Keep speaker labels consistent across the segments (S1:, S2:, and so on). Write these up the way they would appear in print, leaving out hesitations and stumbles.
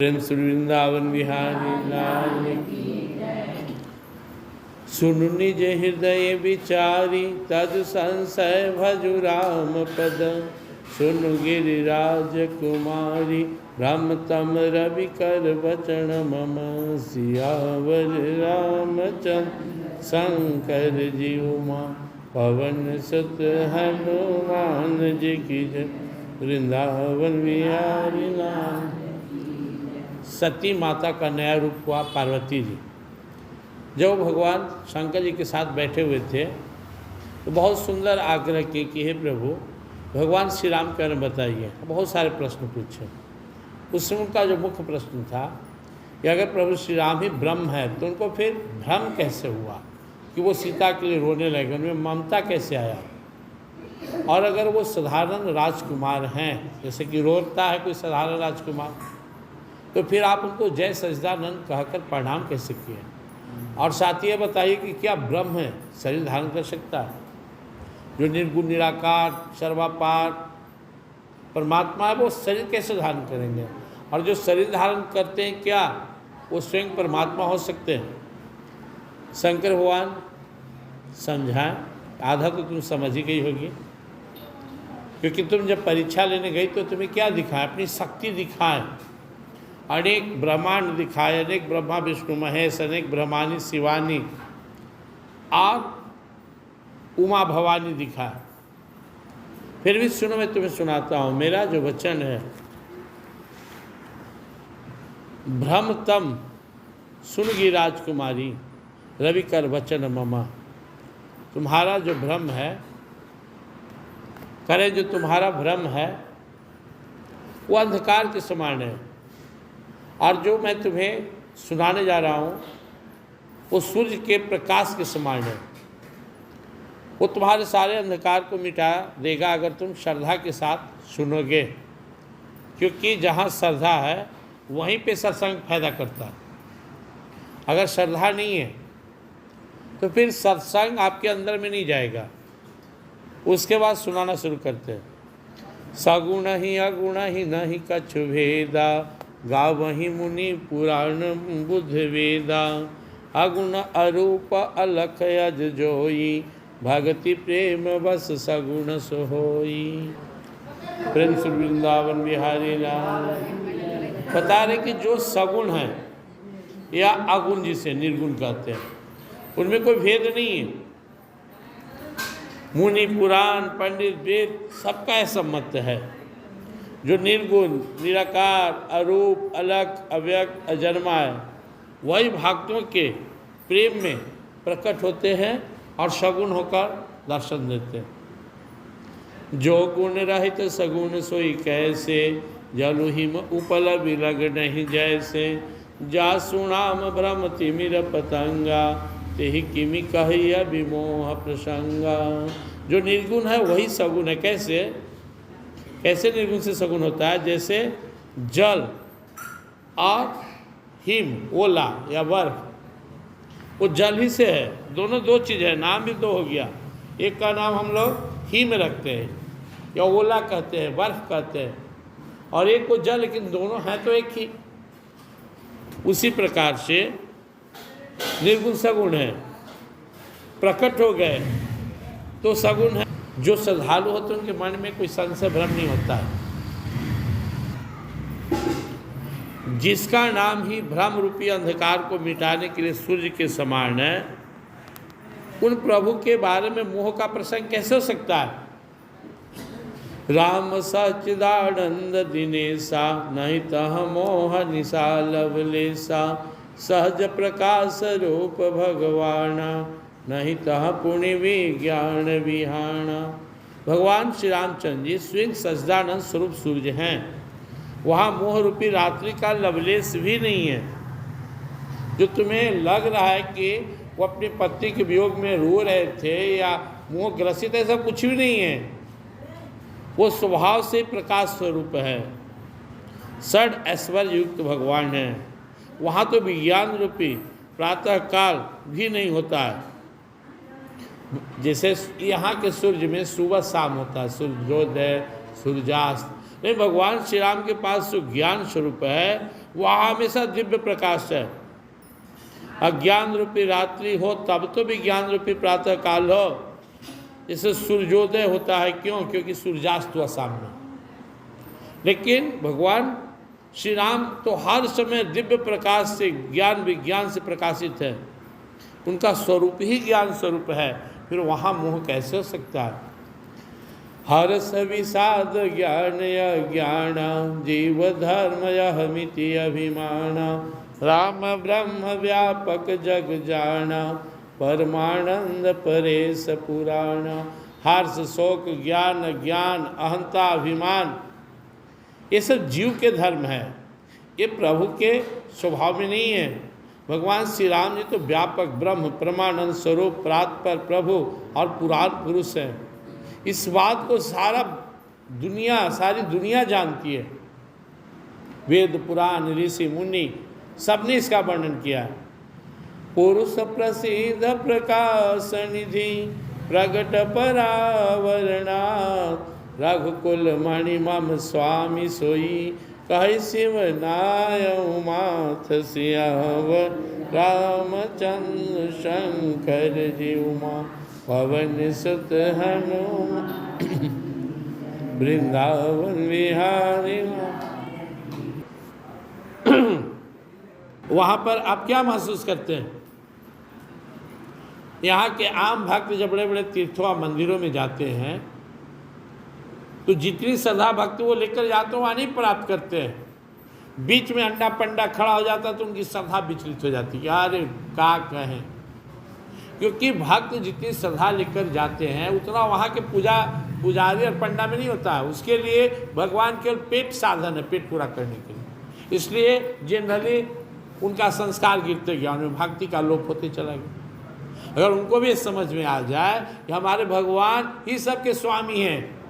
S1: प्रेम श्री वृंदावन बिहारी लाल की। सुनु निज हृदय विचारी तज संशय भजु राम पद। सुनु गिरिराज कुमारी भ्रमतम रवि कर वचन मम। सियावर रामचंद्र शंकर जी उमा पवन सुत हनुमान जी की जय। वृंदावन बिहारी लाल। सती माता का नया रूप हुआ पार्वती जी। जब भगवान शंकर जी के साथ बैठे हुए थे तो बहुत सुंदर आग्रह किए कि हे प्रभु भगवान श्री राम के बारे में बताइए। बहुत सारे प्रश्न पूछे। उसमें उनका जो मुख्य प्रश्न था कि अगर प्रभु श्री राम ही ब्रह्म है तो उनको फिर भ्रम कैसे हुआ कि वो सीता के लिए रोने लगे, उनमें ममता कैसे आया। और अगर वो साधारण राजकुमार हैं, जैसे कि रोता है कोई साधारण राजकुमार, तो फिर आप उनको जय सजदानंद कहकर प्रणाम कैसे किए। और साथ ही बताइए कि क्या ब्रह्म है शरीर धारण कर सकता है? जो निर्गुण निराकार सर्वापार परमात्मा है वो शरीर कैसे धारण करेंगे? और जो शरीर धारण करते हैं क्या वो स्वयं परमात्मा हो सकते हैं? शंकर भगवान समझाएं। आधा तो तुम समझ ही गई होगी, क्योंकि तुम जब परीक्षा लेने गई तो तुम्हें क्या दिखाएं? अपनी शक्ति दिखाएं। अनेक ब्रह्मांड दिखाए, अनेक ब्रह्मा विष्णु महेश, अनेक ब्रह्मानी शिवानी और उमा भवानी दिखाए। फिर भी सुनो, मैं तुम्हें सुनाता हूँ। मेरा जो वचन है भ्रमतम सुनगी राजकुमारी रवि कर वचन ममा। तुम्हारा जो भ्रम है, करें जो तुम्हारा भ्रम है वो अंधकार के समान है। और जो मैं तुम्हें सुनाने जा रहा हूँ वो सूर्य के प्रकाश के समान है। वो तुम्हारे सारे अंधकार को मिटा देगा अगर तुम श्रद्धा के साथ सुनोगे, क्योंकि जहाँ श्रद्धा है वहीं पे सत्संग फायदा करता है। अगर श्रद्धा नहीं है तो फिर सत्संग आपके अंदर में नहीं जाएगा। उसके बाद सुनाना शुरू करते हैं। सगुण ही अगुण ही नहीं कछु भेदा, गावहि मुनि पुराण बुद्ध वेदा। अगुण अरूप अलख अज जोई, भगति प्रेम बस सगुण सोई। प्रेम श्री वृंदावन बिहारी लाल। बता रहे कि जो सगुण है या अगुण जिसे निर्गुण कहते हैं उनमें कोई भेद नहीं है। मुनि पुराण पंडित वेद सबका ऐसा मत है। जो निर्गुण निराकार अरूप अलग अव्यक्त अजन्मा है वही भक्तों के प्रेम में प्रकट होते हैं और सगुण होकर दर्शन देते हैं। जो गुण रहित सगुण सोई कैसे, जलु हिम उपल बिलग नहीं जैसे। जा सुनाम भ्रम तिमिर पतंगा, तेहि किमि कहिया विमोह प्रसंगा। जो निर्गुण है वही सगुण है। कैसे कैसे निर्गुण से सगुण होता है? जैसे जल और हिम ओला या बर्फ, वो जल ही से है। दोनों दो चीज़ है, नाम भी दो हो गया। एक का नाम हम लोग हिम रखते हैं या ओला कहते हैं, बर्फ कहते हैं, और एक को जल, लेकिन दोनों हैं तो एक ही। उसी प्रकार से निर्गुण सगुण है। प्रकट हो गए तो सगुण है। जो श्रद्धालु होते हैं उनके मन में कोई संशय भ्रम नहीं होता है। जिसका नाम ही भ्रम रूपी अंधकार को मिटाने के लिए सूर्य के समान है, उन प्रभु के बारे में मोह का प्रसंग कैसे हो सकता है? राम सच्चिदानंद दिनेशा, नहीं तह मोह निशा लवलेशा। सहज प्रकाश रूप भगवाना, नहीं तह पुण्य विज्ञान विहाना। भगवान श्री रामचंद्र जी स्वयं सच्चिदानंद स्वरूप सूर्य हैं। वहाँ मोह रूपी रात्रि का लवलेश भी नहीं है। जो तुम्हें लग रहा है कि वो अपनी पत्नी के वियोग में रो रहे थे या मोह ग्रसित, ऐसा कुछ भी नहीं है। वो स्वभाव से प्रकाश स्वरूप है। षड ऐश्वर्य युक्त भगवान है। वहाँ तो विज्ञान रूपी प्रातः काल भी नहीं होता है। जैसे यहाँ के सूर्य में सुबह शाम होता है, सूर्योदय सूर्यास्त, नहीं, भगवान श्री राम के पास जो ज्ञान स्वरूप है वह हमेशा दिव्य प्रकाश है। अज्ञान रूपी रात्रि हो तब तो भी ज्ञान रूपी प्रातः काल हो। जैसे सूर्योदय होता है, क्यों? क्योंकि सूर्यास्त हुआ सामने। लेकिन भगवान श्री राम तो हर समय दिव्य प्रकाश से, ज्ञान विज्ञान से प्रकाशित है। उनका स्वरूप ही ज्ञान स्वरूप है, फिर वहाँ मोह कैसे हो सकता है? हर्ष विषाद ज्ञान अज्ञान जीव धर्म यहमिति अभिमान राम ब्रह्म व्यापक जग जाना परमानंद परेश पुराण। हर्ष, शोक, ज्ञान, ज्ञान, अहंता, अभिमान, ये सब जीव के धर्म है, ये प्रभु के स्वभाव में नहीं है। भगवान श्री राम जी तो व्यापक ब्रह्म, परमानंद स्वरूप, परात्पर प्रभु और पुराण पुरुष हैं। इस बात को सारी दुनिया जानती है। वेद, पुराण, ऋषि, मुनि सबने इसका वर्णन किया है। पुरुष प्रसिद्ध प्रकाश निधि प्रगट परावरणा रघुकुल मणि मम स्वामी सोई कहि शिव नाय माथ सियावर रामचंद्र शंकर जी उमा पवन सुत हनुमान वृंदावन विहारी। वहाँ पर आप क्या महसूस करते हैं? यहाँ के आम भक्त जब बड़े बड़े तीर्थों मंदिरों में जाते हैं तो जितनी श्रद्धा भक्ति वो लेकर जाते हैं वहाँ नहीं प्राप्त करते हैं। बीच में अंडा पंडा खड़ा हो जाता तो उनकी श्रद्धा विचलित हो जाती है, अरे क्या कहें। क्योंकि भक्त जितनी श्रद्धा लेकर जाते हैं उतना वहाँ के पुजारी और पंडा में नहीं होता है। उसके लिए भगवान केवल पेट साधन है, पेट पूरा करने के लिए। इसलिए जनरली उनका संस्कार गिरते गया, उनमें भक्ति का लोप होते चला गया। अगर उनको भी समझ में आ जाए कि हमारे भगवान ही सबके स्वामी हैं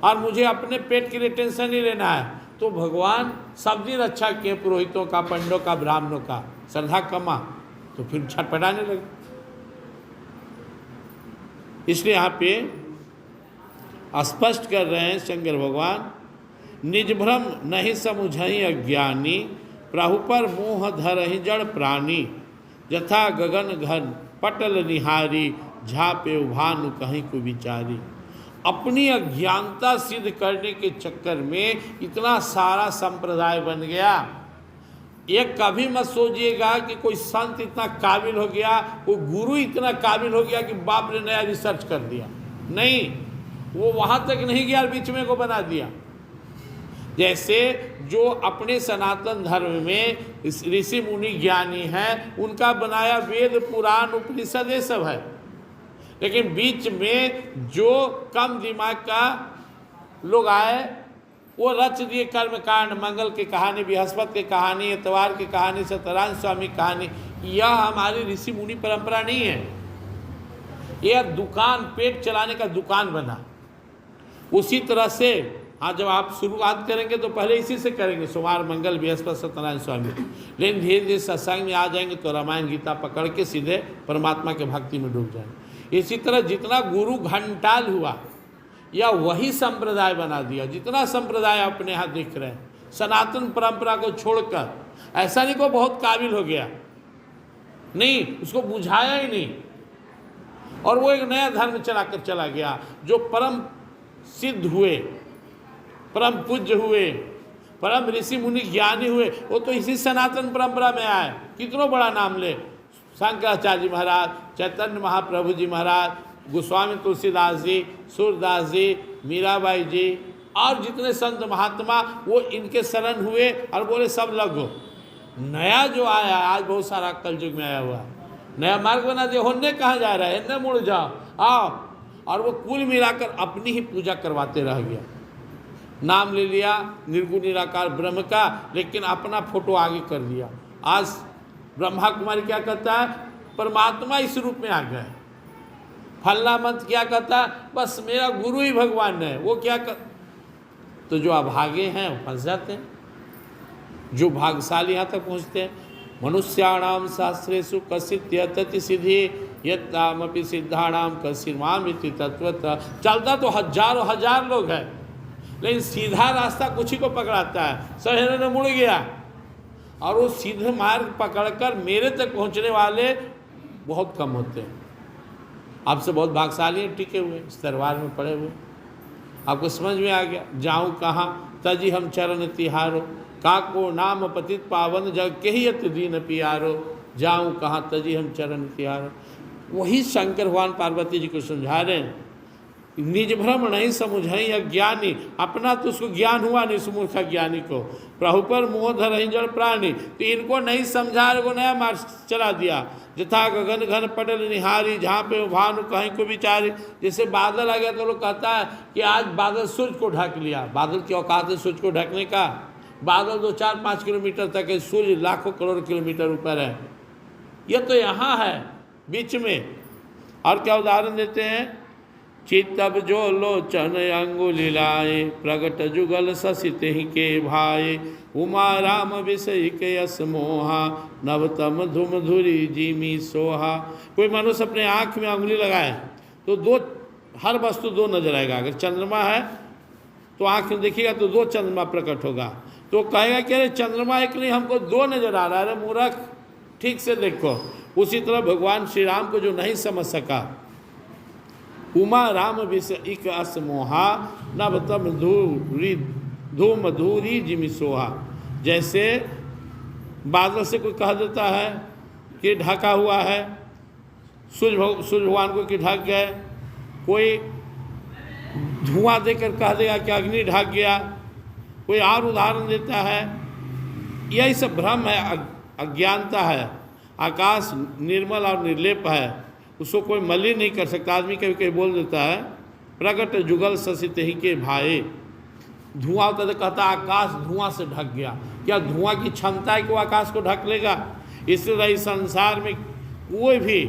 S1: और मुझे अपने पेट के लिए टेंशन नहीं लेना है, तो भगवान सब दिन अच्छा किए, पुरोहितों का, पंडों का, ब्राह्मणों का श्रद्धा कमा, तो फिर छटपटाने लगे। इसलिए यहाँ पे स्पष्ट कर रहे हैं शंकर भगवान, निज भ्रम नहीं समुझहि अज्ञानी प्रभु पर मोह धरहि जड़ प्राणी यथा गगन घन पटल निहारी झापे भानु कहीं को विचारी। अपनी अज्ञानता सिद्ध करने के चक्कर में इतना सारा संप्रदाय बन गया। ये कभी मत सोचिएगा कि कोई संत इतना काबिल हो गया, कोई गुरु इतना काबिल हो गया कि बाप ने नया रिसर्च कर दिया। नहीं, वो वहाँ तक नहीं गया, बीच में को बना दिया। जैसे जो अपने सनातन धर्म में ऋषि मुनि ज्ञानी हैं, उनका बनाया वेद, पुराण, उपनिषद ये सब है। लेकिन बीच में जो कम दिमाग का लोग आए वो रच दिए कर्म कांड, मंगल की कहानी, बृहस्पति की कहानी, इतवार की कहानी, सत्यनारायण स्वामी की कहानी। यह हमारी ऋषि मुनि परंपरा नहीं है। यह दुकान, पेट चलाने का दुकान बना। उसी तरह से हाँ, जब आप शुरुआत करेंगे तो पहले इसी से करेंगे, सोमवार, मंगल, बृहस्पति, सत्यनारायण स्वामी। लेकिन धीरे धीरे सत्संग में आ जाएंगे तो रामायण गीता पकड़ के सीधे परमात्मा के भक्ति में डूब जाएंगे। इसी तरह जितना गुरु घंटाल हुआ या वही संप्रदाय बना दिया। जितना संप्रदाय अपने यहाँ दिख रहे हैं, सनातन परंपरा को छोड़कर, ऐसा नहीं को बहुत काबिल हो गया, नहीं, उसको बुझाया ही नहीं और वो एक नया धर्म चलाकर चला गया। जो परम सिद्ध हुए, परम पूज्य हुए, परम ऋषि मुनि ज्ञानी हुए, वो तो इसी सनातन परंपरा में आए। कितनों बड़ा नाम ले, शंकराचार्य जी महाराज, चैतन्य महाप्रभु जी महाराज, गोस्वामी तुलसीदास जी, सूरदास जी, मीराबाई जी और जितने संत महात्मा, वो इनके शरण हुए और बोले सब लगो। नया जो आया, आज बहुत सारा कलयुग में आया हुआ नया मार्ग बना दिया, होने कहाँ जा रहा है, इन्हें मुड़ जाओ, आओ। और वो कुल मिलाकर अपनी ही पूजा करवाते रह गया। नाम ले लिया निर्गुण निराकार ब्रह्म का, लेकिन अपना फोटो आगे कर दिया। आज ब्रह्मा कुमारी क्या कहता है, परमात्मा इस रूप में आ गए। फलना मंत्र क्या कहता है, बस मेरा गुरु ही भगवान है। वो क्या कर, तो जो अभागे हैं वो फंस जाते हैं, जो भाग्यशाली यहाँ तक पहुँचते हैं। मनुष्याणाम शास्त्रेषु कसित यतति सिद्धि यत्तामपि सिद्धाणाम कसिर्मामिति तत्वतः। चलता तो हजारों हजार लोग हैं, लेकिन सीधा रास्ता कुछ ही को पकड़ाता है। शहर ने मुड़ गया और वो सीधे मार्ग पकड़कर मेरे तक पहुंचने वाले बहुत कम होते हैं। आपसे बहुत भागशाली हैं टिके हुए इस दरबार में पड़े हुए। आपको समझ में आ गया, जाऊं कहाँ तजी हम चरण तिहारो, काको नाम पतित पावन जग के ही अति दीन पियारो, जाऊं कहाँ तजी हम चरण तिहारो। वही शंकर भगवान पार्वती जी को समझा रहे हैं, निज भ्रम नहीं समुझई अज्ञानी, अपना तो उसको ज्ञान हुआ नहीं, सुमूर्ख ज्ञानी को, प्रभु पर मोह धरहि जड़ प्राणी। तो इनको नहीं समझा, इनको नया मार्ग चला दिया। जथा गगन घन पटल निहारी, जहाँ पे भानु कहीं को विचारी। जैसे बादल आ गया तो लोग कहता है कि आज बादल सूरज को ढक लिया। बादल की औकात है सूरज को ढकने का? बादल 2-4-5 किलोमीटर तक है, सूर्य लाखों करोड़ किलोमीटर ऊपर है। ये तो यहाँ है बीच में। और क्या उदाहरण देते हैं, चित्तब जो लोचन अंगुली लाए, प्रगट जुगल ससित ही के भाई, उमा राम विषय के यस मोहा, नवतम धूम धुरी जिमी सोहा। कोई मनुष्य अपने आँख में अंगुली लगाए तो दो, हर वस्तु दो नजर आएगा। अगर चंद्रमा है तो आँख में देखिएगा तो 2 चंद्रमा प्रकट होगा। तो कहेगा कि अरे चंद्रमा एक नहीं, हमको 2 नजर आ रहा है। अरे मूर्ख, ठीक से देखो। उसी तरह भगवान श्री राम को जो नहीं समझ सका, उमा राम विषय अस मोहा, नवतम धूम धूरी जिमी सोहा। जैसे बादल से कोई कह देता है कि ढका हुआ है, सूर्य भगवान को कि ढक गए। कोई धुआं देकर कह देगा कि अग्नि ढक गया। कोई और उदाहरण देता है। यही सब भ्रम है, अज्ञानता है। आकाश निर्मल और निर्लेप है, उसको कोई मलिन नहीं कर सकता। आदमी कभी कभी बोल देता है प्रगट जुगल ससित ही के भाई। धुआं होता तो कहता आकाश धुआं से ढक गया। क्या धुआं की क्षमता है कि वो आकाश को ढक लेगा? इसलिए इस संसार में कोई भी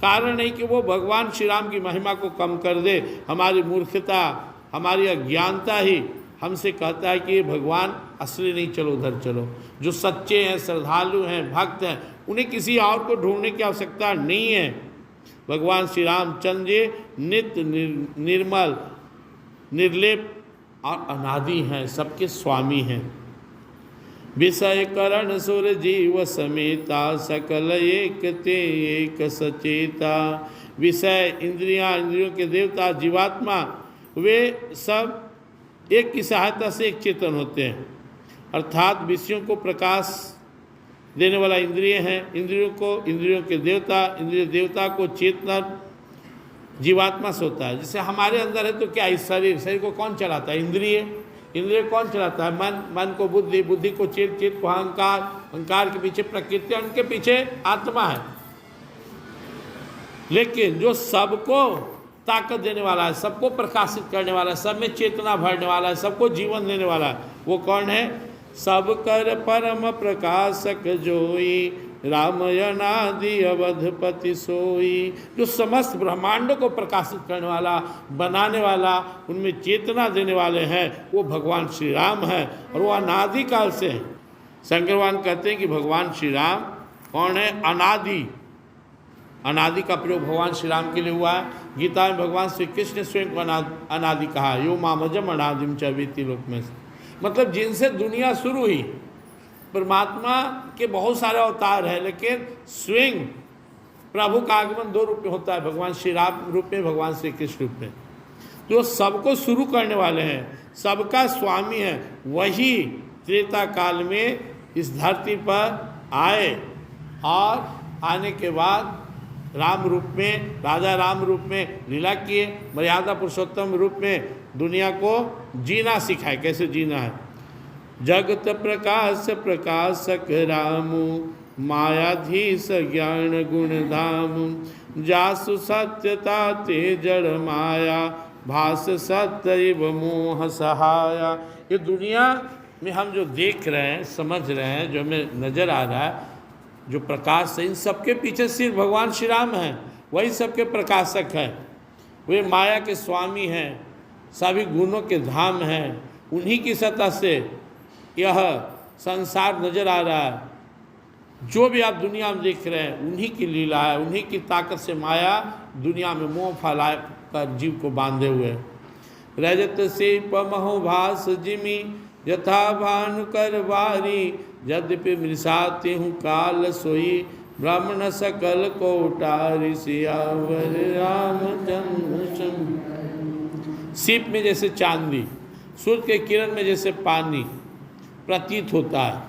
S1: कारण नहीं कि वो भगवान श्री राम की महिमा को कम कर दे। हमारी मूर्खता, हमारी अज्ञानता ही हमसे कहता है कि ये भगवान असली नहीं, चलो उधर चलो। जो सच्चे हैं, श्रद्धालु हैं, भक्त हैं, उन्हें किसी और को ढूंढने की आवश्यकता नहीं है। भगवान श्री रामचंद्र जी नित्य निर्मल, निर्लेप और अनादि हैं, सबके स्वामी हैं। विषय करण सुर जीव समेता, सकल एक ते एक सचेता। विषय इंद्रियां, इंद्रियों के देवता जीवात्मा, वे सब एक की सहायता से एक चेतन होते हैं। अर्थात विषयों को प्रकाश देने वाला इंद्रिय हैं, इंद्रियों के देवता, इंद्रिय देवता को चेतना जीवात्मा से होता है। जैसे हमारे अंदर है तो क्या, इस शरीर को कौन चलाता है? इंद्रिय कौन चलाता है? मन को बुद्धि, बुद्धि को चित्त, चित्त को अहंकार, अहंकार के पीछे प्रकृति, उनके पीछे आत्मा है। लेकिन जो सबको ताकत देने वाला है, सबको प्रकाशित करने वाला है, सब में चेतना भरने वाला है, सबको जीवन देने वाला है, वो कौन है? सब कर परम प्रकाशक जोई, रामयनादि अवधपति सोई। जो समस्त ब्रह्मांडों को प्रकाशित करने वाला, बनाने वाला, उनमें चेतना देने वाले हैं, वो भगवान श्री राम है। और वो अनादि काल से हैं। शंकर भगवान कहते हैं कि भगवान श्री राम कौन है? अनादि। अनादि का प्रयोग भगवान श्री राम के लिए हुआ है। गीता में भगवान श्री कृष्ण ने स्वयं को अनादि कहा, यो मामजम अनादिम च वीति लोक में। मतलब जिनसे दुनिया शुरू हुई। परमात्मा के बहुत सारे अवतार हैं, लेकिन स्वयं प्रभु का आगमन 2 रूप में होता है, भगवान श्री राम रूप में, भगवान श्री कृष्ण रूप में। जो सबको शुरू करने वाले हैं, सबका स्वामी है, वही त्रेता काल में इस धरती पर आए और आने के बाद राम रूप में, राजा राम रूप में लीला किए, मर्यादा पुरुषोत्तम रूप में दुनिया को जीना सिखाए, कैसे जीना है। जगत प्रकाश प्रकाशक रामु, मायाधीश ज्ञान गुण धाम। जासु सत्यता ते जड़ माया, भास सत्यव मोह सहाया। ये दुनिया में हम जो देख रहे हैं, समझ रहे हैं, जो हमें नज़र आ रहा है, जो प्रकाश है, इन सबके पीछे सिर्फ भगवान श्री राम हैं। वही सबके प्रकाशक हैं। वे माया के स्वामी हैं, सभी गुणों के धाम हैं। उन्हीं की सत्ता से यह संसार नज़र आ रहा है। जो भी आप दुनिया में देख रहे हैं, उन्हीं की लीला है, उन्हीं की ताकत से माया दुनिया में मोह फैला कर जीव को बांधे हुए। रजत शिल्प महोभास जिमि यथा भानुकर बारी। यद्यपि मृषाति हूँ काल सोई ब्राह्मण सकल को उटारी। सियावर रामचंद्र। सीप में जैसे चांदी, सूर्य के किरण में जैसे पानी प्रतीत होता है,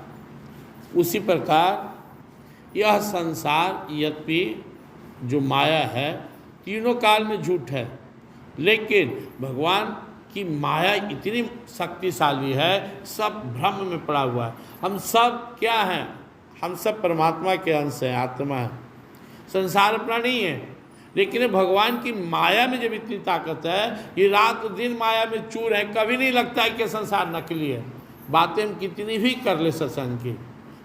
S1: उसी प्रकार यह संसार यद्यपि जो माया है तीनों काल में झूठ है, लेकिन भगवान की माया इतनी शक्तिशाली है, सब भ्रम में पड़ा हुआ है। हम सब क्या हैं? हम सब परमात्मा के अंश हैं, आत्मा है। संसार अपना नहीं है, लेकिन भगवान की माया में जब इतनी ताकत है, ये रात दिन माया में चूर है, कभी नहीं लगता है कि संसार नकली है। बातें हम कितनी भी कर ले सत्संग की,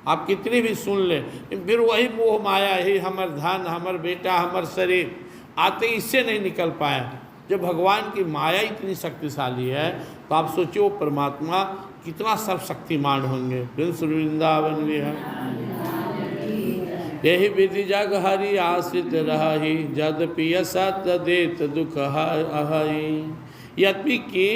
S1: आप कितनी भी सुन ले, फिर वही मोह माया ही हमर धन, हमर बेटा, हमर शरीर आते इससे नहीं निकल पाए। जब भगवान की माया इतनी शक्तिशाली है तो आप सोचिए वो परमात्मा कितना सर्वशक्तिमान होंगे। प्रिंस वृंदावन विहार यही विधि जग हरि आश्रित रही। यद्यपि सत देत दुख अहि। यद्यपि कि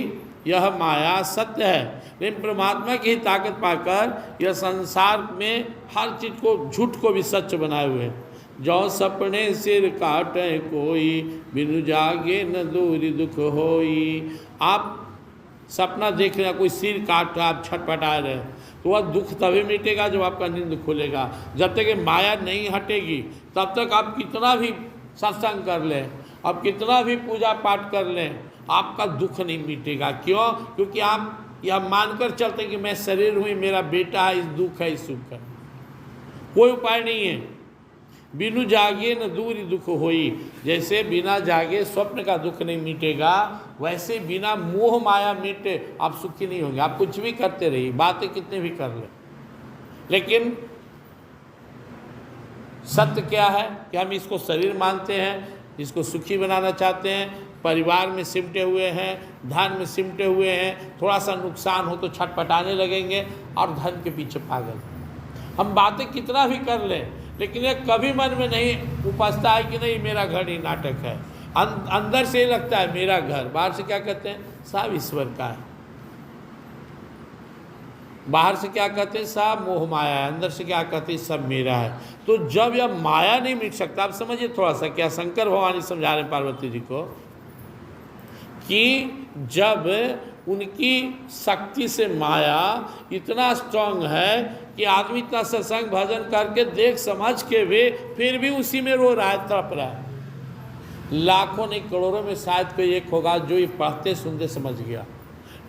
S1: यह माया सत्य है, लेकिन परमात्मा की ही ताकत पाकर यह संसार में हर चीज को, झूठ को भी सच बनाए हुए हैं। जो सपने सिर काटे कोई बिनु जागे न दूरी दुख होई। आप सपना देख रहे हैं, कोई सिर काट रहा, आप छटपटा रहे हैं, तो वह दुख तभी मिटेगा जब आपका नींद खुलेगा। जब तक ये माया नहीं हटेगी तब तक आप कितना भी सत्संग कर लें, आप कितना भी पूजा पाठ कर लें, आपका दुख नहीं मिटेगा। क्यों? क्योंकि आप यह मानकर चलते हैं कि मैं शरीर हूँ, मेरा बेटा है, इस दुख है, इस सुख है। कोई उपाय नहीं है। बिनु जागे न दूरी दुख होई। जैसे बिना जागे स्वप्न का दुख नहीं मिटेगा, वैसे बिना मोह माया मिटे आप सुखी नहीं होंगे। आप कुछ भी करते रहिए, बातें कितने भी कर ले, लेकिन सत्य क्या है कि हम इसको शरीर मानते हैं, इसको सुखी बनाना चाहते हैं, परिवार में सिमटे हुए हैं, धन में सिमटे हुए हैं। थोड़ा सा नुकसान हो तो छटपटाने लगेंगे और धन के पीछे पागल। हम बातें कितना भी कर लें, लेकिन ये कभी मन में नहीं उपजता है कि नहीं मेरा घर ही नाटक है। अंदर से लगता है मेरा घर, बाहर से क्या कहते हैं? सब ईश्वर का है। बाहर से क्या कहते हैं? सब मोह माया है। अंदर से क्या कहते हैं? सब मेरा है। तो जब यह माया नहीं मिट सकता, आप समझिए थोड़ा सा, क्या शंकर भगवान समझा रहे हैं पार्वती जी को कि जब उनकी शक्ति से माया इतना स्ट्रांग है कि आदमी इतना सत्संग भजन करके देख समझ के भी फिर भी उसी में रो रहा है, तड़प रहा है। लाखों नहीं करोड़ों में शायद कोई एक होगा जो ये पढ़ते सुनते समझ गया,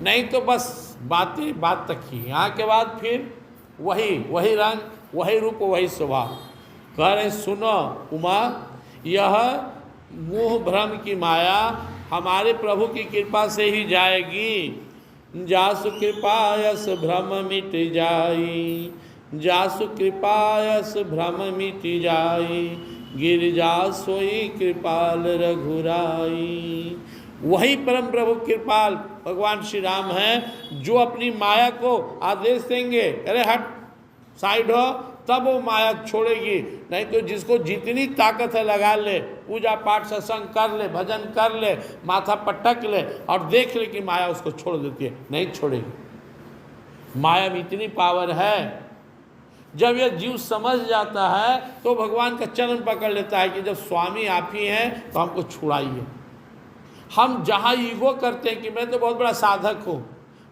S1: नहीं तो बस बातें बात तक ही। यहाँ के बाद फिर वही रंग, वही रूप, वही स्वभाव। कह रहे सुनो उमा, यह मोह भ्रम की माया हमारे प्रभु की कृपा से ही जाएगी। जासु कृपायस भ्रम मिट जाई, जासु कृपायस भ्रम मिट जाई, गिरिजा सोई कृपाल रघुराई। वही परम प्रभु कृपाल भगवान श्री राम हैं जो अपनी माया को आदेश देंगे, अरे हट साइड हो, तब वो माया छोड़ेगी। नहीं तो जिसको जितनी ताकत है लगा ले, पूजा पाठ सत्संग कर ले, भजन कर ले, माथा पटक ले और देख ले कि माया उसको छोड़ देती है, नहीं छोड़ेगी। माया में इतनी पावर है। जब यह जीव समझ जाता है तो भगवान का चरण पकड़ लेता है कि जब स्वामी आप ही हैं तो हमको छुड़ाइए। हम जहाँ ईगो करते हैं कि मैं तो बहुत बड़ा साधक हूँ,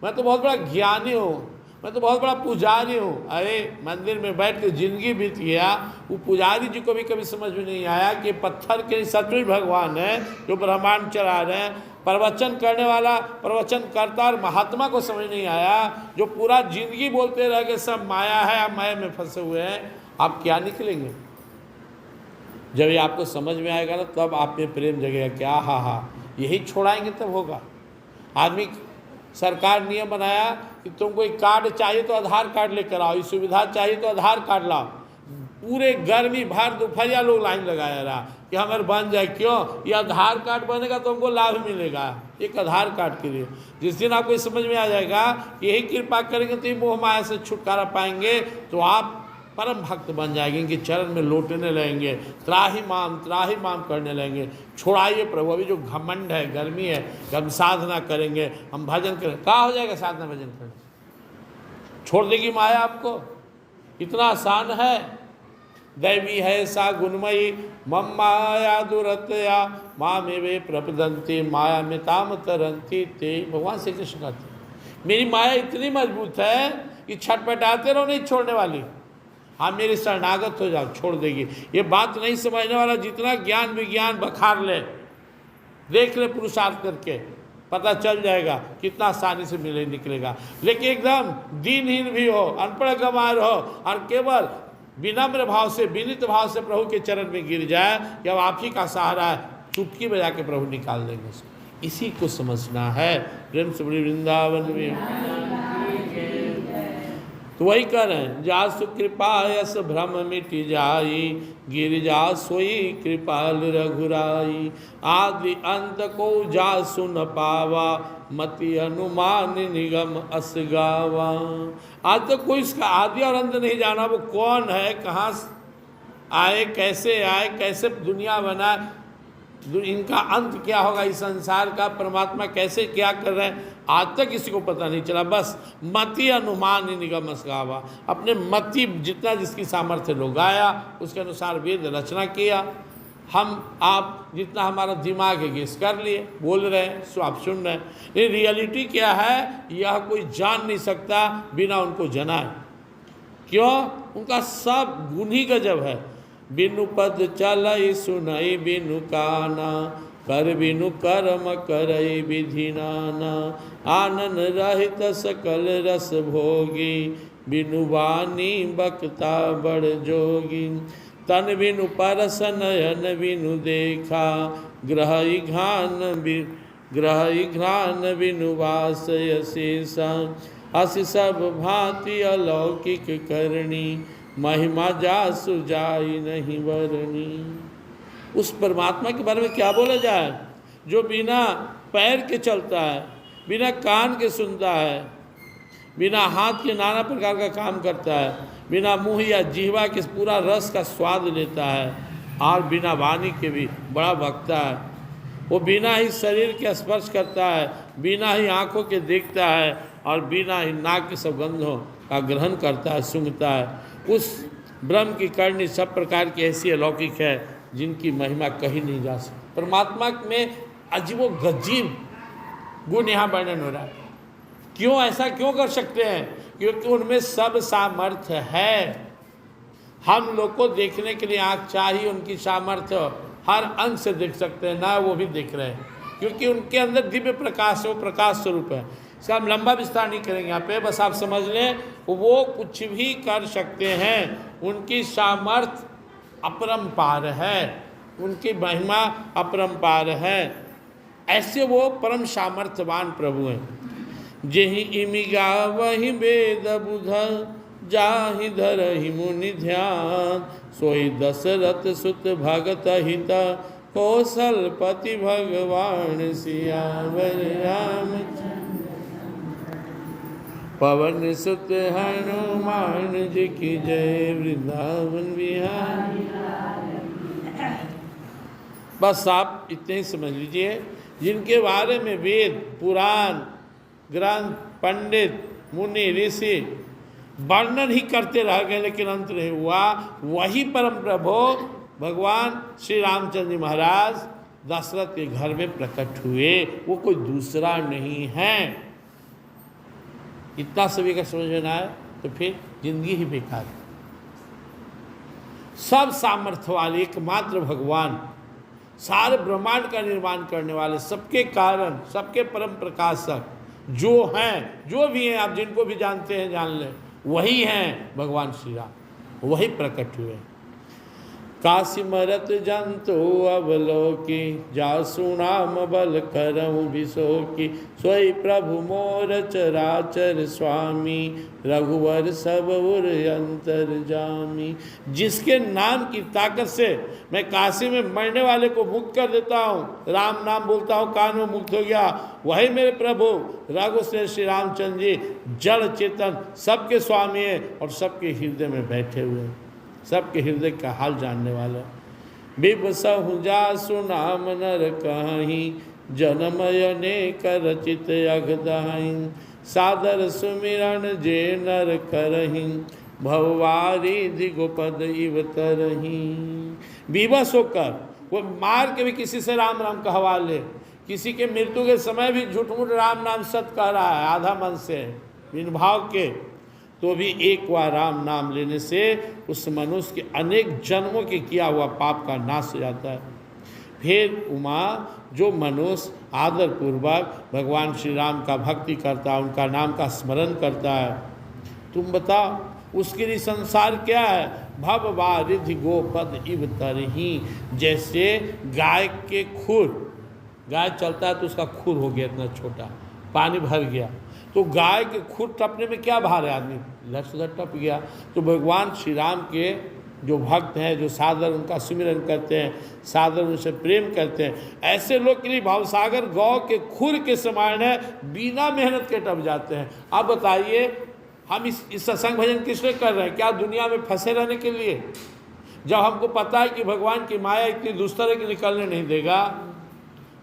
S1: मैं तो बहुत बड़ा ज्ञानी हूँ, मैं तो बहुत बड़ा पुजारी हूँ। अरे मंदिर में बैठ के जिंदगी बीत गया, वो पुजारी जी को भी कभी समझ में नहीं आया कि पत्थर के सचमुच भगवान है जो ब्रह्मांड चला रहे हैं। प्रवचन करने वाला प्रवचन करता और महात्मा को समझ नहीं आया, जो पूरा जिंदगी बोलते रह गए सब माया है, आप माया में फंसे हुए हैं। आप क्या निकलेंगे? जब ये आपको समझ में आएगा ना तब आप में प्रेम जगेगा। क्या हाँ यही छोड़ाएंगे तब होगा। आदमी, सरकार नियम बनाया कि तुमको एक कार्ड चाहिए तो आधार कार्ड लेकर आओ, ये सुविधा चाहिए तो आधार कार्ड लाओ। पूरे गर्मी भर दोपहरिया लोग लाइन लगाया रहा कि हमारे बन जाए। क्यों? ये आधार कार्ड बनेगा तो हमको लाभ मिलेगा, एक आधार कार्ड के लिए। जिस दिन आपको समझ में आ जाएगा यही कृपा करेंगे तो ये मोह माया से छुटकारा पाएंगे, तो आप परम भक्त बन जाएंगे, इनके चरण में लौटने लगेंगे, त्राही माम करने लगेंगे। छोड़ाइए प्रभु, अभी जो घमंड है, गर्मी है, कि हम साधना करेंगे, हम भजन करें, कहाँ हो जाएगा साधना भजन करने? छोड़ देगी माया आपको? इतना आसान है। दैवी है सा गुणमयी मम माया दुरतया मामे वे प्रपदंती माया में ताम तरंती ते। भगवान श्री कृष्ण कहते हैं मेरी माया इतनी मजबूत है कि छटपटाते रहो, नहीं छोड़ने वाली। हाँ, मेरी शरणागत हो जाओ, छोड़ देगी। ये बात नहीं समझने वाला जितना ज्ञान विज्ञान बखार ले, देख ले पुरुषार्थ करके, पता चल जाएगा कितना आसानी से मिले निकलेगा। लेकिन एकदम दीनहीन भी हो, अनपढ़ गंवार हो, और केवल विनम्र भाव से, विनीत भाव से प्रभु के चरण में गिर जाए कि अब आप ही का सहारा है, चुटकी बजा के प्रभु निकाल देंगे उसको। इसी को समझना है। प्रेम से बड़ी वृंदावन में तो वही कर रहे हैं, जासु कृपा यस भ्रम मिट जाई, गिरिजा सोई कृपाल रघुराई। आदि अंत को जासु न पावा, मति अनुमान निगम अस गावा। आज तक कोई इसका आदि और अंत नहीं जाना, वो कौन है, कहाँ आए, कैसे दुनिया बना, इनका अंत क्या होगा, इस संसार का परमात्मा कैसे क्या कर रहे हैं, आज तक किसी को पता नहीं चला। बस मति अनुमान निगम गावा, अपने मति जितना जिसकी सामर्थ्य लोग गाया, उसके अनुसार वेद रचना किया। हम आप जितना हमारा दिमाग है गेस कर लिए, बोल रहे हैं, सो आप सुन रहे हैं। लेकिन रियलिटी क्या है, यह कोई जान नहीं सकता बिना उनको जनाए। क्यों? उनका सब गुण ही गजब है। बिनु पद चलई सुनई बिनु काना, कर बिनु कर्म करई विधि नाना। आनन रहित सकल रस भोगी, बिनु वाणी बक्ता बड़ जोगी। तन बिनु परस नयन बिनु देखा, ग्रही घ्राण बिनु वास अशेषा। अस सब भांति अलौकिक करणी, महिमा जासु जाई नहीं वरणी। उस परमात्मा के बारे में क्या बोला जाए, जो बिना पैर के चलता है, बिना कान के सुनता है, बिना हाथ के नाना प्रकार का काम करता है, बिना मुंह या जिह्वा के पूरा रस का स्वाद लेता है, और बिना वाणी के भी बड़ा भक्ता है। वो बिना ही शरीर के स्पर्श करता है, बिना ही आँखों के देखता है, और बिना ही नाक के सुगंधों का ग्रहण करता है, सूंघता है। उस ब्रह्म की करनी सब प्रकार की ऐसी अलौकिक है जिनकी महिमा कहीं नहीं जा सकती। परमात्मा में अजीबो गजीब गुण यहाँ वर्णन हो रहा है। क्यों ऐसा क्यों कर सकते हैं? क्योंकि उनमें सब सामर्थ्य है। हम लोग को देखने के लिए आँख चाहिए, उनकी सामर्थ्य हर अंग से देख सकते हैं ना, वो भी देख रहे हैं, क्योंकि उनके अंदर दिव्य प्रकाश है, वो प्रकाश स्वरूप है। इसका हम लंबा विस्तार नहीं करेंगे यहाँ पे, बस आप समझ लें वो कुछ भी कर सकते हैं। उनकी सामर्थ्य अपरंपार है, उनकी महिमा अपरंपार है। ऐसे वो परम सामर्थ्यवान प्रभु हैं। जेहि इमिगा वही वेद बुध, जाहि धरहि मुनि ध्यान। सोई दशरथ सुत भगत हित, कौशलपति भगवान सियावर रामचंद्र। पवन सुत हनुमान जी की जय, वृंदावन बिहारी। बस आप इतने ही समझ लीजिए, जिनके बारे में वेद पुराण ग्रंथ पंडित मुनि ऋषि वर्णन ही करते रह गए लेकिन अंत नहीं हुआ, वही परम प्रभु भगवान श्री रामचंद्र जी महाराज दशरथ के घर में प्रकट हुए। वो कोई दूसरा नहीं है। इतना सभी का समझ में आए तो फिर जिंदगी ही बेकार है। सब सामर्थ्य वाले एकमात्र भगवान, सारे ब्रह्मांड का निर्माण करने वाले, सबके कारण, सबके परम प्रकाशक जो हैं, जो भी हैं, आप जिनको भी जानते हैं जान लें, वही हैं भगवान श्री राम, वही प्रकट हुए। काशी मरत जंतु अवलोकी, जासु नाम बल करऊँ बिसोकी। सोई प्रभु मोर चराचर स्वामी, रघुवर सब उर अंतर जामी। जिसके नाम की ताकत से मैं काशी में मरने वाले को मुक्त कर देता हूँ, राम नाम बोलता हूँ कान में मुक्त हो गया, वही मेरे प्रभु रघुश्रेष्ठ श्री रामचंद्र जी जड़ चेतन सबके स्वामी हैं और सबके हृदय में बैठे हुए हैं, सबके हृदय का हाल जानने वाला। बिबसहु जासु नाम नर कहीं, जनमय ने करचित अघदहीं। सादर सुमिरन जे नर करहीं, भववारी दिगोपद इव तरहीं। विवश होकर वो मार के भी किसी से राम राम कहवा ले, किसी के मृत्यु के समय भी झूठ मूठ राम नाम सत कह रहा है आधा मन से बिन भाव के, तो भी एक बार राम नाम लेने से उस मनुष्य के अनेक जन्मों के किया हुआ पाप का नाश हो जाता है। फिर उमा जो मनुष्य आदर पूर्वक भगवान श्री राम का भक्ति करता है, उनका नाम का स्मरण करता है, तुम बताओ उसके लिए संसार क्या है? भव वारिधि गोपद इव तरही। जैसे गाय के खुर, गाय चलता है तो उसका खुर हो गया इतना छोटा, पानी भर गया, तो गाय के खुद टपने में क्या भार है, आदमी लट से टप गया। तो भगवान श्री राम के जो भक्त हैं, जो सादर उनका सुमिरन करते हैं, सादर उनसे प्रेम करते हैं, ऐसे लोग के लिए भावसागर गौ के खुर के समान है, बिना मेहनत के टप जाते हैं। अब बताइए हम इस सत्संग भजन किस लिए कर रहे हैं? क्या दुनिया में फंसे रहने के लिए? जब हमको पता है कि भगवान की माया इतनी दुस्तर है कि निकलने नहीं देगा,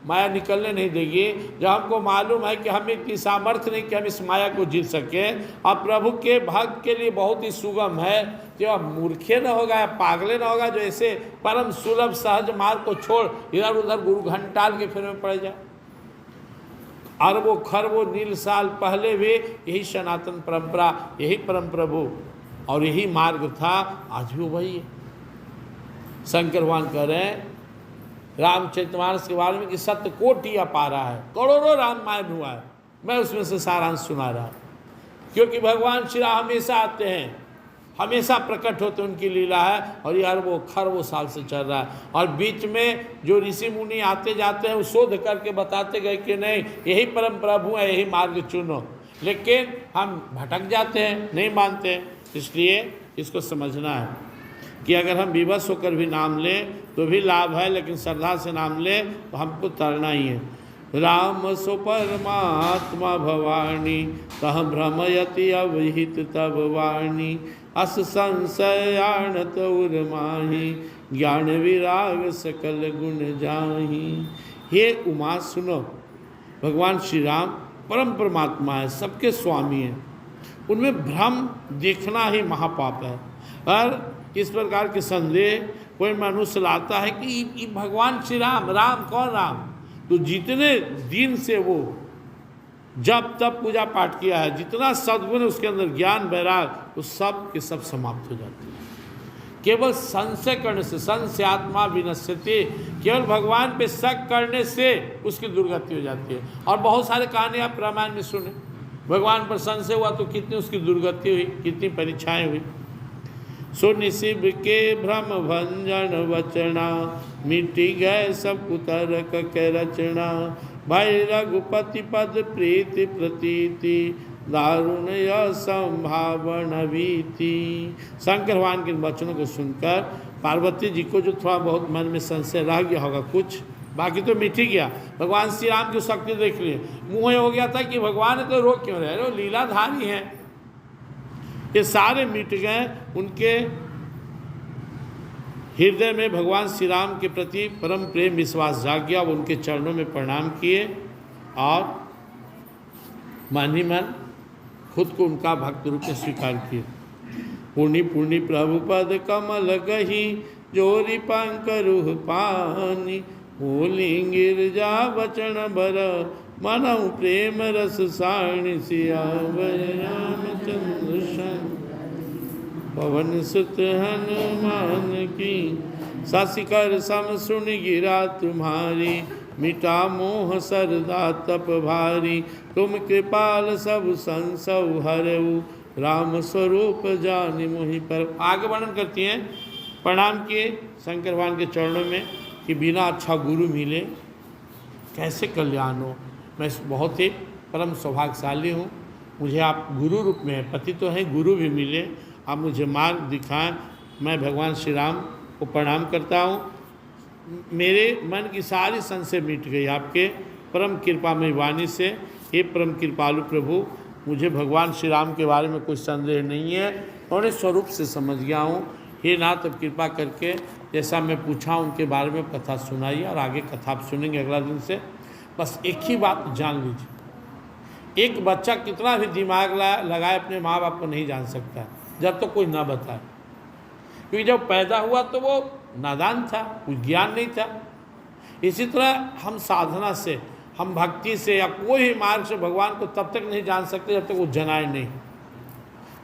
S1: माया निकलने नहीं देगी, जब हमको मालूम है कि हमें इतनी सामर्थ्य नहीं कि हम इस माया को जीत सकें, और प्रभु के भक्त के लिए बहुत ही सुगम है कि वह मूर्खे न होगा या पागले न होगा जो ऐसे परम सुलभ सहज मार्ग को छोड़ इधर उधर गुरु घंटाल के फेर में पड़ जाए। अरबों खरबों नील साल पहले भी यही सनातन परंपरा, यही परम प्रभु और यही मार्ग था, आज भी वही है। शंकर भगवान कह रहे हैं रामचरितमानस के बारे में कि सत्य कोटि अपारा है, करोड़ों रामायण हुआ है, मैं उसमें से सारांश सुना रहा, क्योंकि भगवान श्री राम हमेशा आते हैं, हमेशा प्रकट होते उनकी लीला है, और ये अरबों खरबों साल से चल रहा है। और बीच में जो ऋषि मुनि आते जाते हैं वो शोध करके बताते गए कि नहीं यही परम प्रभु है, यही मार्ग चुनो, लेकिन हम भटक जाते हैं, नहीं मानते हैं। इसलिए इसको समझना है कि अगर हम विवश होकर भी नाम लें तो भी लाभ है, लेकिन श्रद्धा से नाम लें तो हमको तरना ही है। राम सो परमात्मा भवानी, तह भ्रमयति अवहित तब वाणी। अस संशयाणत उर्माही, ज्ञान विराग सकल गुण जाही। हे उमा सुनो, भगवान श्री राम परम परमात्मा है, सबके स्वामी हैं, उनमें भ्रम देखना ही महापाप है। और इस प्रकार के संदेह कोई मनुष्य लाता है कि भगवान श्री राम, राम कौन राम? तो जितने दिन से वो जब तब पूजा पाठ किया है, जितना सद्गुण उसके अंदर ज्ञान वैराग, वो सब के सब समाप्त हो जाते हैं। केवल संशय करने से, संशयात्मा विनश्यति, केवल भगवान पे शक करने से उसकी दुर्गति हो जाती है। और बहुत सारे कहानी आप रामायण में सुने, भगवान पर संशय हुआ तो कितनी उसकी दुर्गति हुई, कितनी परीक्षाएं हुई। सुनि शिव के भ्रम भंजन वचना, मिटी गए सब कुतर्क के रचना। भाई रघुपति पद प्रीति प्रतीति, दारुण असंभावना भीति। शंकर भगवान के वचनों को सुनकर पार्वती जी को जो थोड़ा बहुत मन में संशय रह गया होगा कुछ, बाकी तो मिट ही गया। भगवान श्री राम की शक्ति देख लिए, मुँह हो गया था कि भगवान तो रोक क्यों रहे, वो लीलाधारी हैं, ये सारे मिट गए। उनके हृदय में भगवान श्री राम के प्रति परम प्रेम विश्वास जाग गया। वो उनके चरणों में प्रणाम किए और मन ही मन खुद को उनका भक्त रूप में स्वीकार किए। पुण्य पुण्य प्रभु पद कमल गही, जोरी पंकरुह पानी। बोली गिरजा बचन बर, मनऊ प्रेम रस साणी। सियावर रामचंद्र श्याम, पवन सुत हनुमान की। शशिकर सम सुन गिरा तुम्हारी, मिटा मोह सरदा तप भारी। तुम कृपाल सब संसव हरऊ, राम स्वरूप जानि मोहि पर। आगे वर्णन करती हैं प्रणाम किए शंकर भगवान के चरणों में कि बिना अच्छा गुरु मिले कैसे कल्याण हो। मैं बहुत ही परम सौभाग्यशाली हूँ, मुझे आप गुरु रूप में हैं, पति तो हैं, गुरु भी मिले, आप मुझे मार्ग दिखाएं। मैं भगवान श्री राम को प्रणाम करता हूँ। मेरे मन की सारी संशय मिट गई आपके परम कृपामय वाणी से। हे परम कृपालु प्रभु, मुझे भगवान श्री राम के बारे में कोई संदेह नहीं है, उन्हें स्वरूप से समझ गया हूँ। हे नाथ, अब कृपा करके जैसा मैं पूछा उनके बारे में कथा सुनाइए, और आगे कथा आप सुनेंगे अगला दिन से। बस एक ही बात जान लीजिए, एक बच्चा कितना भी दिमाग लगाए अपने माँ बाप को नहीं जान सकता जब तक कोई ना बताए, क्योंकि जब पैदा हुआ तो वो नादान था, कुछ ज्ञान नहीं था। इसी तरह हम साधना से, हम भक्ति से या कोई भी मार्ग से भगवान को तब तक नहीं जान सकते जब तक वो जनाए नहीं।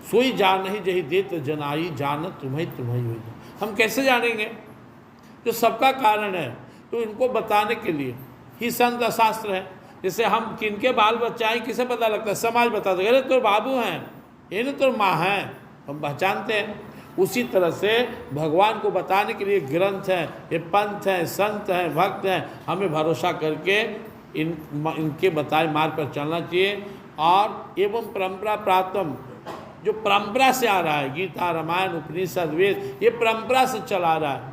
S1: सोई जान नहीं जही देत जनाई, जान तुम्हें तुम्हें हुई। हम कैसे जानेंगे? जो सबका कारण है, तो इनको बताने के लिए ही संत शास्त्र है। जैसे हम किनके बाल बच्चा हैं किसे पता लगता है? समाज बताता है, अरे तो बाबू हैं, ये नहीं तो माँ हैं, हम पहचानते हैं। उसी तरह से भगवान को बताने के लिए ग्रंथ हैं, ये पंथ हैं, संत हैं, भक्त हैं, हमें भरोसा करके इनके बताए मार्ग पर चलना चाहिए। और एवं परंपरा प्राप्तम, जो परंपरा से आ रहा है, गीता रामायण उपनिषद वेद, ये परंपरा से चला रहा है।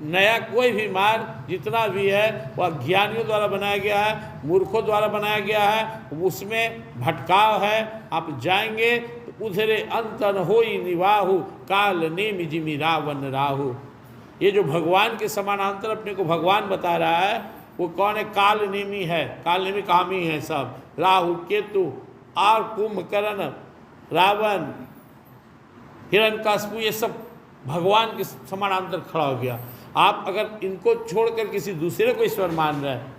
S1: नया कोई भी मार्ग जितना भी है वह ज्ञानियों द्वारा बनाया गया है, मूर्खों द्वारा बनाया गया है, उसमें भटकाव है। आप जाएंगे तो उधरे अंतन होई निवाहु, काल नेमि जिमि रावण राहु। ये जो भगवान के समानांतर अपने को भगवान बता रहा है, वो कौन है? काल नेमि है, काल नेमि कामी है सब, राहु केतु और कुंभकर्ण, रावण, हिरण्यकशिपु, ये सब भगवान के समानांतर खड़ा हो गया। आप अगर इनको छोड़कर किसी दूसरे को ईश्वर मान रहे हैं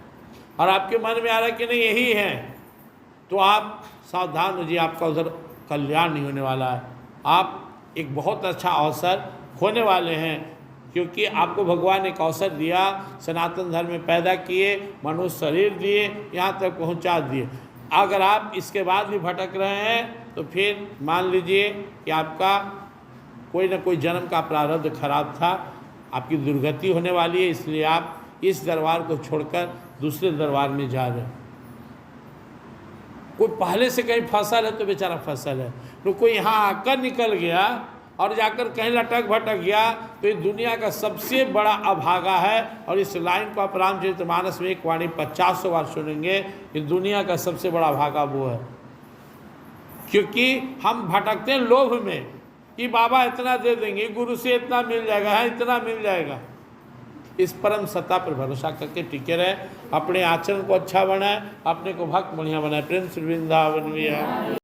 S1: और आपके मन में आ रहा है कि नहीं यही है, तो आप सावधान हो जाइए, आपका उधर कल्याण नहीं होने वाला है। आप एक बहुत अच्छा अवसर खोने वाले हैं, क्योंकि आपको भगवान एक अवसर दिया, सनातन धर्म में पैदा किए, मनुष्य शरीर दिए, यहाँ तक पहुँचा दिए। अगर आप इसके बाद भी भटक रहे हैं तो फिर मान लीजिए कि आपका कोई ना कोई जन्म का प्रारब्ध खराब था, आपकी दुर्गति होने वाली है। इसलिए आप इस दरबार को छोड़कर दूसरे दरबार में जा रहे हैं। कोई पहले से कहीं फसल है तो बेचारा फसल है, तो कोई यहाँ आकर निकल गया और जाकर कहीं लटक भटक गया तो ये दुनिया का सबसे बड़ा अभागा है। और इस लाइन को आप रामचरितमानस में एक वाणी 50 बार सुनेंगे, कि दुनिया का सबसे बड़ा अभागा वो है। क्योंकि हम भटकते हैं लोभ में कि बाबा इतना दे देंगे, गुरु से इतना मिल जाएगा, है इतना मिल जाएगा। इस परम सत्ता पर भरोसा करके टिके रहे, अपने आचरण को अच्छा बनाए, अपने को भक्त बढ़िया बनाए। प्रेम श्री वृंदावन में है।